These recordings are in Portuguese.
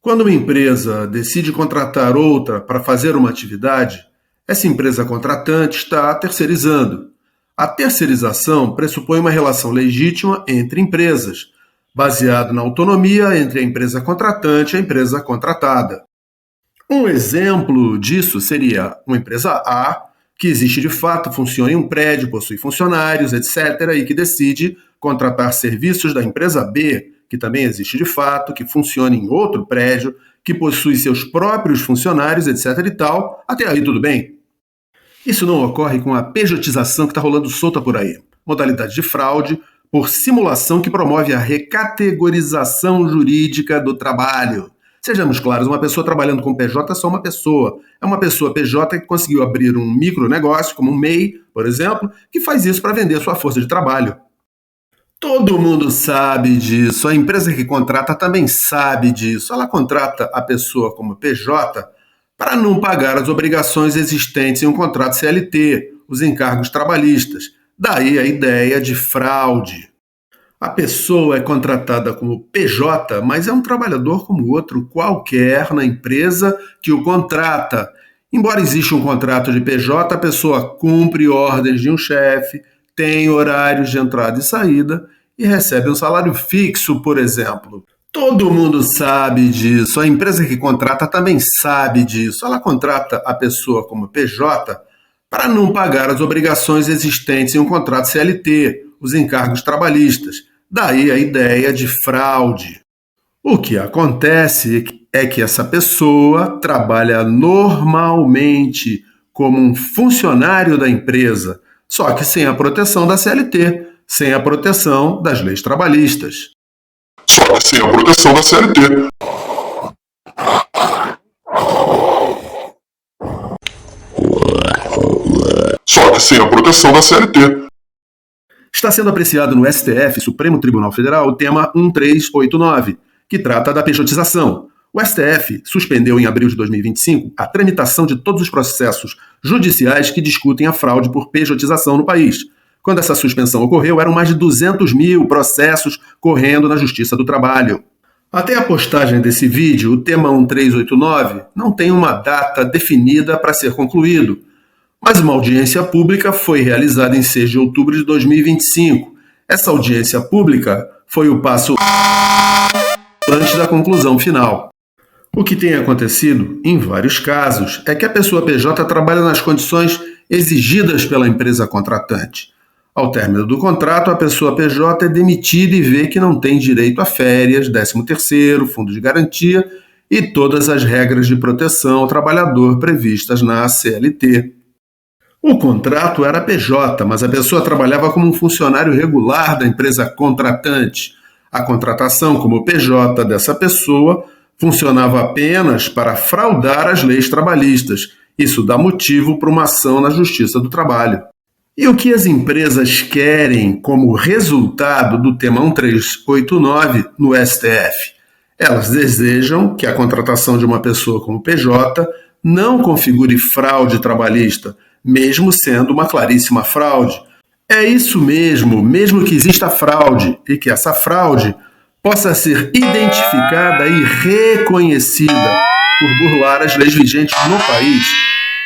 Quando uma empresa decide contratar outra para fazer uma atividade, essa empresa contratante está terceirizando. A terceirização pressupõe uma relação legítima entre empresas, baseado na autonomia entre a empresa contratante e a empresa contratada. Um exemplo disso seria uma empresa A, que existe de fato, funciona em um prédio, possui funcionários, etc., e que decide contratar serviços da empresa B, que também existe de fato, que funciona em outro prédio, que possui seus próprios funcionários, etc. e tal. Até aí tudo bem? Isso não ocorre com a pejotização que está rolando solta por aí. Modalidade de fraude por simulação que promove a recategorização jurídica do trabalho. Sejamos claros, uma pessoa trabalhando com PJ é só uma pessoa. É uma pessoa PJ que conseguiu abrir um micronegócio, como um MEI, por exemplo, que faz isso para vender sua força de trabalho. Todo mundo sabe disso, a empresa que contrata também sabe disso. Ela contrata a pessoa como PJ para não pagar as obrigações existentes em um contrato CLT, os encargos trabalhistas. Daí a ideia de fraude. A pessoa é contratada como PJ, mas é um trabalhador como outro qualquer na empresa que o contrata. Embora exista um contrato de PJ, a pessoa cumpre ordens de um chefe, tem horários de entrada e saída e recebe um salário fixo, por exemplo. Todo mundo sabe disso, a empresa que contrata também sabe disso. Ela contrata a pessoa como PJ para não pagar as obrigações existentes em um contrato CLT, os encargos trabalhistas. Daí a ideia de fraude. O que acontece é que essa pessoa trabalha normalmente como um funcionário da empresa, só que sem a proteção da CLT, sem a proteção das leis trabalhistas. Só que sem a proteção da CLT. Só que sem a proteção da CLT. Está sendo apreciado no STF, Supremo Tribunal Federal, o tema 1389, que trata da pejotização. O STF suspendeu em abril de 2025 a tramitação de todos os processos judiciais que discutem a fraude por pejotização no país. Quando essa suspensão ocorreu, eram mais de 200 mil processos correndo na Justiça do Trabalho. Até a postagem desse vídeo, o tema 1389 não tem uma data definida para ser concluído, mas uma audiência pública foi realizada em 6 de outubro de 2025. Essa audiência pública foi o passo antes da conclusão final. O que tem acontecido, em vários casos, é que a pessoa PJ trabalha nas condições exigidas pela empresa contratante. Ao término do contrato, a pessoa PJ é demitida e vê que não tem direito a férias, 13º, fundo de garantia e todas as regras de proteção ao trabalhador previstas na CLT. O contrato era PJ, mas a pessoa trabalhava como um funcionário regular da empresa contratante. A contratação como PJ dessa pessoa funcionava apenas para fraudar as leis trabalhistas. Isso dá motivo para uma ação na Justiça do Trabalho. E o que as empresas querem como resultado do tema 1389 no STF? Elas desejam que a contratação de uma pessoa como PJ não configure fraude trabalhista, mesmo sendo uma claríssima fraude. É isso mesmo que exista fraude e que essa fraude possa ser identificada e reconhecida por burlar as leis vigentes no país,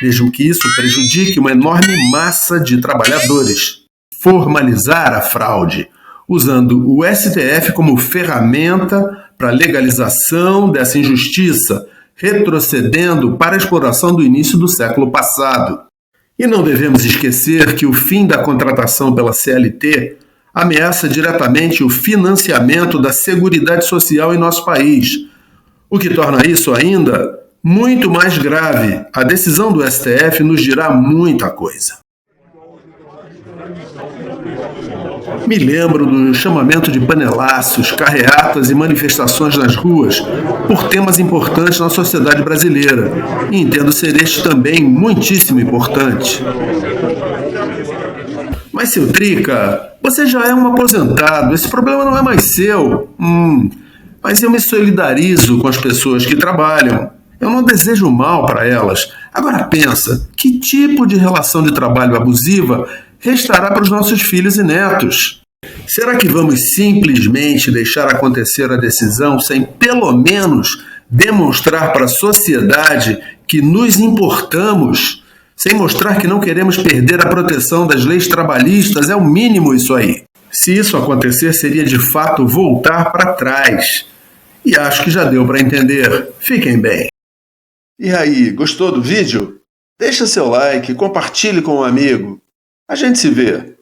mesmo que isso prejudique uma enorme massa de trabalhadores. Formalizar a fraude, usando o STF como ferramenta para a legalização dessa injustiça, retrocedendo para a exploração do início do século passado. E não devemos esquecer que o fim da contratação pela CLT ameaça diretamente o financiamento da Seguridade Social em nosso país, o que torna isso ainda muito mais grave. A decisão do STF nos dirá muita coisa. Me lembro do chamamento de panelaços, carreatas e manifestações nas ruas por temas importantes na sociedade brasileira, e entendo ser este também muitíssimo importante. Mas, seu Trica, você já é um aposentado, esse problema não é mais seu. Mas eu me solidarizo com as pessoas que trabalham. Eu não desejo mal para elas. Agora pensa, que tipo de relação de trabalho abusiva restará para os nossos filhos e netos? Será que vamos simplesmente deixar acontecer a decisão sem pelo menos demonstrar para a sociedade que nos importamos, sem mostrar que não queremos perder a proteção das leis trabalhistas? É o mínimo isso aí. Se isso acontecer, seria de fato voltar para trás. E acho que já deu para entender. Fiquem bem. E aí, gostou do vídeo? Deixa seu like, compartilhe com um amigo. A gente se vê.